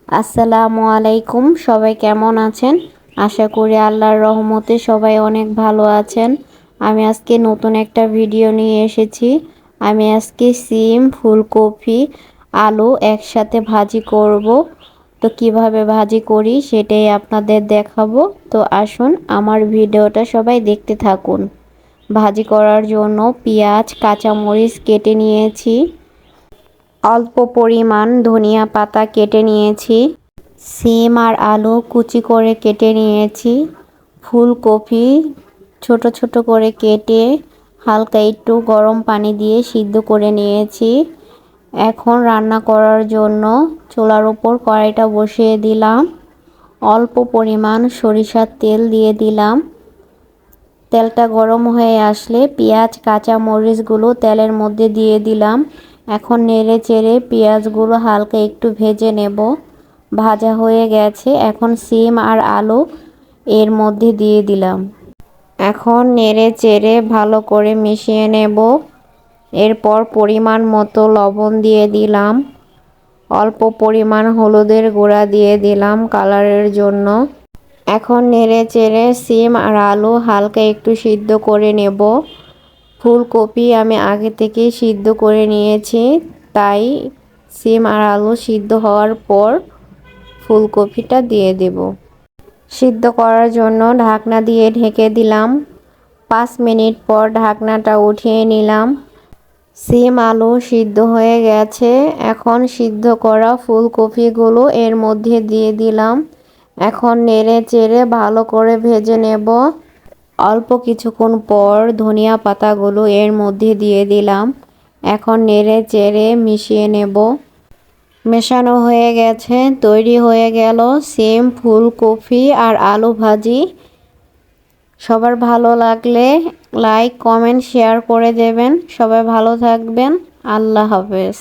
আসসালামু আলাইকুম, সবাই কেমন আছেন? আশা করি আল্লাহর রহমতে সবাই অনেক ভালো আছেন। আমি আজকে নতুন একটা ভিডিও নিয়ে এসেছি। আমি আজকে সিম, ফুলকপি, আলু একসাথে ভাজি করব। তো কিভাবে ভাজি করি সেটাই আপনাদের দেখাবো। তো আসুন আমার ভিডিওটা সবাই দেখতে থাকুন। ভাজি করার জন্য পেঁয়াজ, কাঁচামরিচ কেটে নিয়েছি। অল্প পরিমাণ ধনিয়া পাতা কেটে নিয়েছি। সিম আর আলু কুচি করে কেটে নিয়েছি। ফুলকপি ছোট ছোট করে কেটে হালকা একটু গরম পানি দিয়ে সিদ্ধ করে নিয়েছি। এখন রান্না করার জন্য চুলার উপর কড়াইটা বসিয়ে দিলাম। অল্প পরিমাণ সরিষার তেল দিয়ে দিলাম। তেলটা গরম হয়ে আসলে পেঁয়াজ, কাঁচা মরিচগুলো তেলের মধ্যে দিয়ে দিলাম। এখন নেড়ে চেড়ে পেঁয়াজগুলো হালকা একটু ভেজে নেব। ভাজা হয়ে গেছে, এখন সিম আর আলু এর মধ্যে দিয়ে দিলাম। এখন নেড়ে চেড়ে ভালো করে মিশিয়ে নেব। এরপর পরিমাণ মতো লবণ দিয়ে দিলাম। অল্প পরিমাণ হলুদের গুঁড়া দিয়ে দিলাম কালারের জন্য। এখন নেড়ে চেড়ে সিম আর আলু হালকা একটু সিদ্ধ করে নেব। ফুলকপি আমি আগে থেকেই সিদ্ধ করে নিয়েছি, তাই সিম আর আলু সিদ্ধ হওয়ার পর ফুলকপিটা দিয়ে দেব। সিদ্ধ করার জন্য ঢাকনা দিয়ে ঢেকে দিলাম। 5 মিনিট পর ঢাকনাটা উঠিয়ে নিলাম। সিম আলু সিদ্ধ হয়ে গেছে। এখন সিদ্ধ করা ফুলকপিগুলো এর মধ্যে দিয়ে দিলাম। এখন নেড়ে চেড়ে ভালো করে ভেজে নেব। অল্প কিছুক্ষণ পর ধনিয়া পাতাগুলো এর মধ্যে দিয়ে দিলাম। এখন নেড়ে চেড়ে মিশিয়ে নেব। মেশানো হয়ে গেছে, তৈরি হয়ে গেল সিম, ফুলকপি আর আলু ভাজি। সবার ভালো লাগলে লাইক, কমেন্ট, শেয়ার করে দেবেন। সবাই ভালো থাকবেন। আল্লাহ হাফেজ।